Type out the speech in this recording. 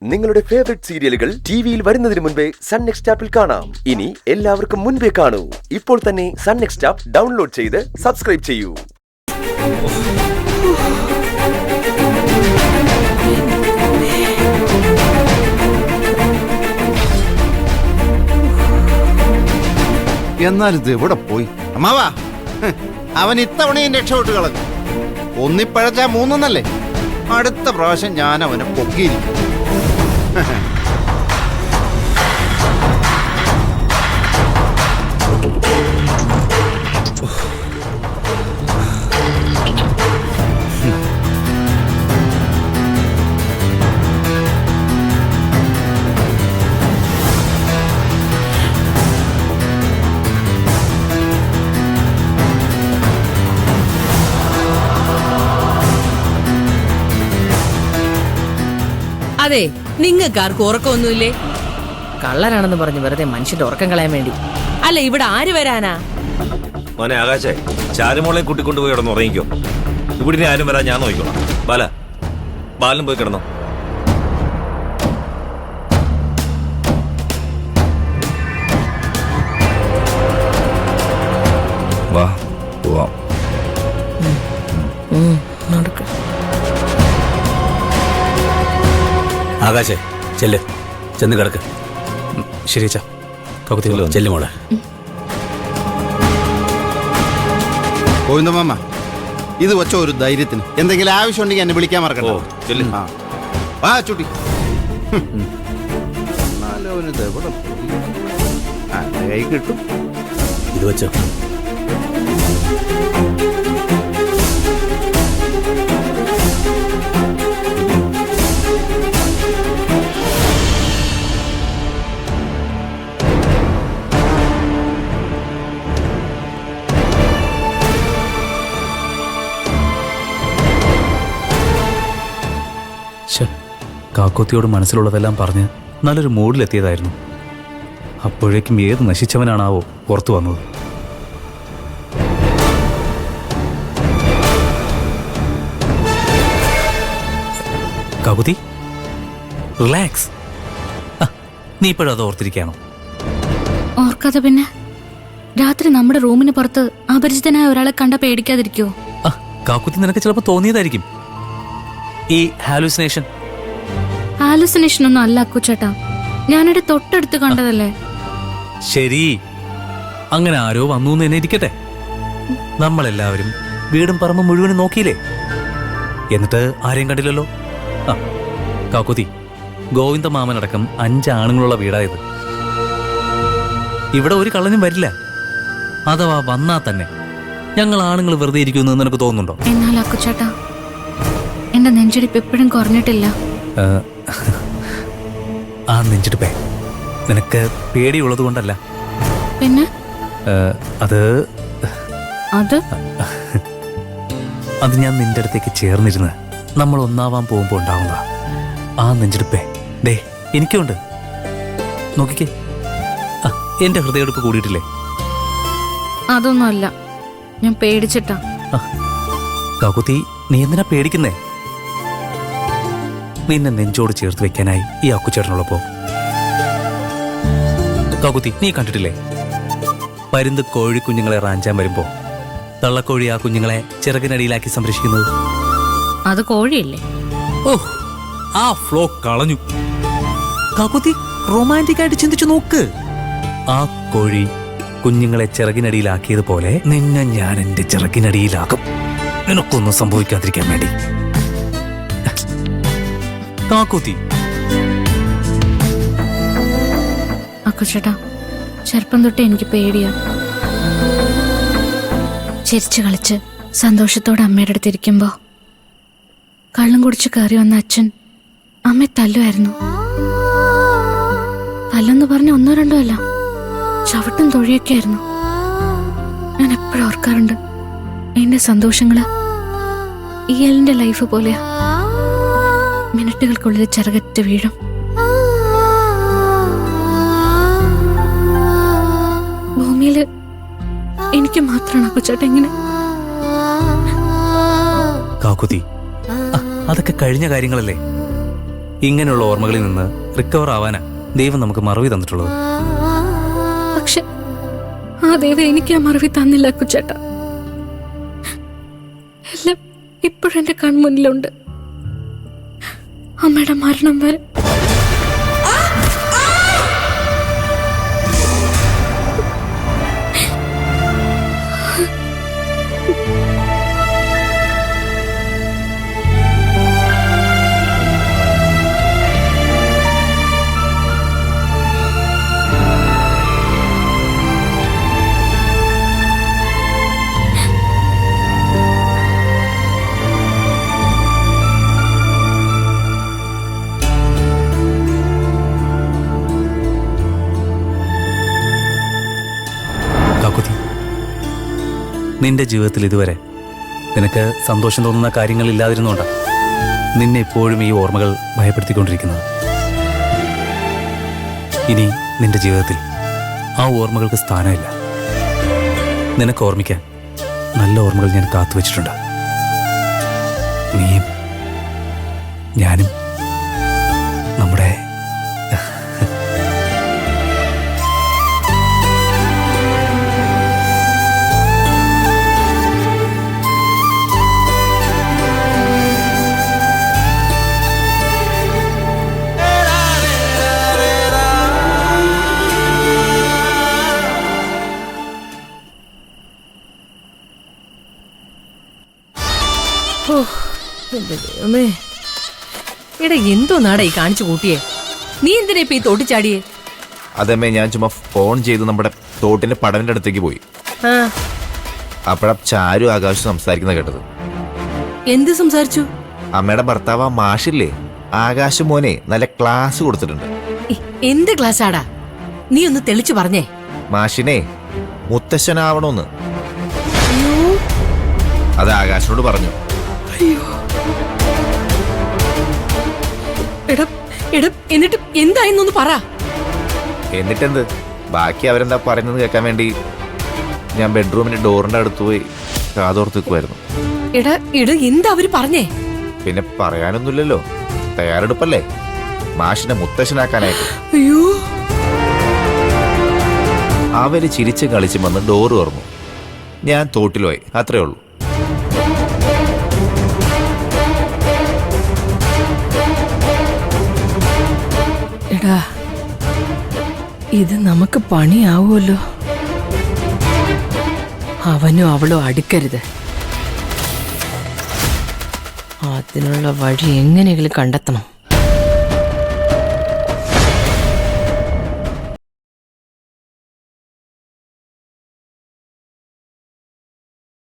നിങ്ങളുടെ ഫേവറേറ്റ് സീരിയലുകൾ ടിവിയിൽ വരുന്നതിന് മുൻപേ സൺ നെക്സ്റ്റ് ആപ്പിൽ കാണാം. ഇനി എല്ലാവർക്കും മുൻപേ കാണൂ. ഇപ്പോൾ തന്നെ സൺ നെക്സ്റ്റ് ആപ്പ് ഡൗൺലോഡ് ചെയ്ത് സബ്സ്ക്രൈബ് ചെയ്യൂ. എന്നാലിത് എവിടെ പോയി? അമ്മാവാ, അവൻ ഇത്തവണയും രക്ഷപ്പെട്ട് കളഞ്ഞു. ഒന്നിപ്പഴച്ചാ മൂന്നല്ലേ? അടുത്ത പ്രാവശ്യം ഞാൻ അവനെ പൊക്കിയിരിക്കും. അതെ, നിങ്ങൾക്കാർക്കും ഉറക്കമൊന്നുമില്ലേ? കള്ളനാണെന്ന് പറഞ്ഞ് വെറുതെ മനുഷ്യന്റെ ഉറക്കം കളയാൻ വേണ്ടി. അല്ല, ഇവിടെ ആര് വരാനാ? മോനെ ആകാശേ, ചാരുമോളെ കൂട്ടിക്കൊണ്ടുപോയി കിടന്ന് ഉറങ്ങിക്കോ. ഇവിടെ ആരും വരാൻ ഞാൻ നോക്കിക്കോളാം. ബാലനും പോയി കിടന്നോ. വാ പോവാം. ആകാശേ, ചെന്ന് കിടക്ക്. ശരി അച്ഛാ. ചെല്ലു മോളെ. ഗോവിന്ദമാമ, ഇത് വെച്ചോ ഒരു ധൈര്യത്തിന്. എന്തെങ്കിലും ആവശ്യമുണ്ടെങ്കിൽ എന്നെ വിളിക്കാൻ മറക്കണ്ട. വാ ചുട്ടി. കൈ കിട്ടും. ഇത് വെച്ചോ. കാക്കോത്തിയോട് മനസ്സിലുള്ളതെല്ലാം പറഞ്ഞ് നല്ലൊരു മൂഡിലെത്തിയതായിരുന്നു. അപ്പോഴേക്കും ഏത് നശിച്ചവനാണാവോ പുറത്തു വന്നത്. കാക്കുത്തി, റിലാക്സ്. നീ ഇപ്പോഴും അത് ഓർത്തിരിക്കുകയാണോ? ഓർക്കാതെ പിന്നെ. രാത്രി നമ്മുടെ റൂമിന് പുറത്ത് അപരിചിതനായ ഒരാളെ കണ്ട പേടിക്കാതിരിക്കുവോ? കാക്കുത്തി, നിനക്ക് ചിലപ്പോൾ തോന്നിയതായിരിക്കും ഈ ഹാലൂസിനേഷൻ. ഹാലുസിനേഷൻ ഒന്നും അല്ല അക്കുച്ചേട്ടാ, ഞാനിവിടെ തൊട്ടടുത്ത് കണ്ടതല്ലേ. ശരി, അങ്ങനെ ആരോ വന്നു എന്ന് തന്നെ ഇരിക്കട്ടെ. നമ്മളെല്ലാവരും വീടും പറമ്പും മുഴുവനും നോക്കിയില്ലേ? എന്നിട്ട് ആരെയും കണ്ടില്ലല്ലോ. കാക്കുത്തി, ഗോവിന്ദ മാമനടക്കം 5 ആണുങ്ങളുള്ള വീടായത്. ഇവിടെ ഒരു കള്ളനും വരില്ല. അഥവാ വന്നാ തന്നെ ഞങ്ങൾ ആണുങ്ങൾ വെറുതെ ഇരിക്കുമെന്ന് നിനക്ക് തോന്നുന്നുണ്ടോ? എന്നാൽ അക്കുച്ചേട്ടാ, എന്റെ നെഞ്ചിടിപ്പ് എപ്പോഴും കുറഞ്ഞിട്ടില്ല. ആ നെഞ്ചിടിപ്പേ നിനക്ക് പേടിയുള്ളത് കൊണ്ടല്ല. പിന്നെ അത് ഞാൻ നിന്റെ അടുത്തേക്ക് ചേർന്നിരുന്ന് നമ്മൾ ഒന്നാവാൻ പോകുമ്പോ ഉണ്ടാവുന്ന ആ നെഞ്ചിടിപ്പേ ദേ എനിക്കുണ്ട്. നോക്കിക്കേ, എന്റെ ഹൃദയമെടുപ്പ് കൂടിയിട്ടില്ലേ? അതൊന്നും അല്ല, ഞാൻ പേടിച്ചിട്ടാ. കാക്കുത്തി, നീ എന്തിനാ പേടിക്കുന്നേ? നിന്നെ നെഞ്ചോട് ചേർത്ത് വെക്കാനായി ഈ അക്കുച്ചേട്ടനുള്ളപ്പോ. കാക്കുത്തി, നീ കണ്ടിട്ടില്ലേ പരുന്ത് കോഴിക്കുഞ്ഞുങ്ങളെ റാഞ്ചാൻ വരുമ്പോ തള്ളക്കോഴി ആ കുഞ്ഞുങ്ങളെ ചിറകിനടിയിലാക്കി സംരക്ഷിക്കുന്നത്? അത് കോഴിയല്ലേ? ഓഹ്, ആ ഫ്ലോ കളഞ്ഞു. കാക്കുത്തി, റൊമാൻറ്റിക് ആയിട്ട് ചിന്തിച്ചു നോക്ക്. ആ കോഴി കുഞ്ഞുങ്ങളെ ചിറകിനടിയിലാക്കിയതുപോലെ നിന്നെ ഞാൻ എന്റെ ചിറകിനടിയിലാക്കും, നിനക്കൊന്നും സംഭവിക്കാതിരിക്കാൻ വേണ്ടി. കാക്കുത്തി, അക്കുച്ചേട്ടാ, ചെറുപ്പം തൊട്ടേ എനിക്ക് പേടിയാ. ചിരിച്ചു കളിച്ച് സന്തോഷത്തോടെ അമ്മയുടെ അടുത്തിരിക്കുമ്പോ കള്ളം കുടിച്ച് കയറി വന്ന അച്ഛൻ അമ്മയെ തല്ലുമായിരുന്നു. തല്ലെന്ന് പറഞ്ഞ 1 2 അല്ല, ചവിട്ടും തൊഴിയൊക്കെ ആയിരുന്നു. ഞാൻ എപ്പോഴും ഓർക്കാറുണ്ട്, എന്റെ സന്തോഷങ്ങള് ഇയാളിന്റെ ലൈഫ് പോലെയാ, മിനിറ്റുകൾക്കുള്ളിൽ ചിറകറ്റ് വീഴും. ഭൂമിയില് എനിക്ക് മാത്രമാണ് അക്കുച്ചേട്ട ഇങ്ങനെ. കാക്കുത്തി, അതൊക്കെ കഴിഞ്ഞ കാര്യങ്ങളല്ലേ. ഇങ്ങനെയുള്ള ഓർമ്മകളിൽ നിന്ന് റിക്കവർ ആവാനാ ദൈവം നമുക്ക് മറവി തന്നിട്ടുള്ളത്. പക്ഷെ ആ ദൈവം എനിക്ക് ആ മറവി തന്നില്ല കുച്ചേട്ട. എല്ലാം ഇപ്പോഴെന്റെ കൺമുന്നിലുണ്ട്. അമ്മയുടെ മരണം വരെ. കാക്കുതി, നിന്റെ ജീവിതത്തിൽ ഇതുവരെ നിനക്ക് സന്തോഷം തോന്നുന്ന കാര്യങ്ങൾ ഇല്ലാതിരുന്നോണ്ടാ നിന്നെ ഇപ്പോഴും ഈ ഓർമ്മകൾ ഭയപ്പെടുത്തിക്കൊണ്ടിരിക്കുന്നത്. ഇനി നിന്റെ ജീവിതത്തിൽ ആ ഓർമ്മകൾക്ക് സ്ഥാനമില്ല. നിനക്ക് ഓർമ്മിക്കാൻ നല്ല ഓർമ്മകൾ ഞാൻ കാത്തുവച്ചിട്ടുണ്ട്. നീയും ഞാനും നമ്മുടെ എടാ എന്തോ നാടാ ഈ കാണിച്ചു കൂട്ടിയേ? നീ എന്തിനാ ഇപ്പൊ ഈ തോട്ടിച്ചാടിയേ? അതമ്മേ, ഞാൻ ചുമ്മാ ഫോൺ ചെയ്ത് നമ്മുടെ തോട്ടിന്റെ പടവിന്റെ അടുത്തേക്ക് പോയി. ആ, അപ്പോഴാ ചാരു ആകാശം സംസാരിക്കുന്ന കേട്ടത്. എന്ത് സംസാരിച്ചു? അമ്മയുടെ ഭർത്താവ് ആ മാഷില്ലേ, ആകാശം മോനെ നല്ല ക്ലാസ് കൊടുത്തിട്ടുണ്ട്. എന്ത് ക്ലാസ്സാടാ? നീ ഒന്ന് തെളിച്ചു പറഞ്ഞേ. മാഷിനെ മുത്തശ്ശനാവണമെന്ന് അത് ആകാശനോട് പറഞ്ഞു. എന്നിട്ട് എന്തായെന്നൊന്ന് പറ. എന്നിട്ടെന്ത്, ബാക്കി അവരെന്താ പറയുന്നത് കേൾക്കാൻ വേണ്ടി ഞാൻ ബെഡ്റൂമിന്റെ ഡോറിന്റെ അടുത്ത് പോയി കാതോർത്ത് നിൽക്കുമായിരുന്നു. എന്താ അവര് പറഞ്ഞേ? പിന്നെ പറയാനൊന്നുമില്ലല്ലോ, തയ്യാറെടുപ്പല്ലേ മാഷിനെ മുത്തശ്ശനാക്കാനായിട്ട്. അയ്യോ, അവര് ചിരിച്ച് കളിച്ച് വന്ന് ഡോറ് തുറന്നു. ഞാൻ തോട്ടിൽ പോയി, അത്രേ ഉള്ളൂ. എടാ, ഇത് നമുക്ക് പണിയാവുമല്ലോ. അവനോ അവളോ അടുക്കരുത്. അതിനുള്ള വഴി എങ്ങനെയെങ്കിലും കണ്ടെത്തണം.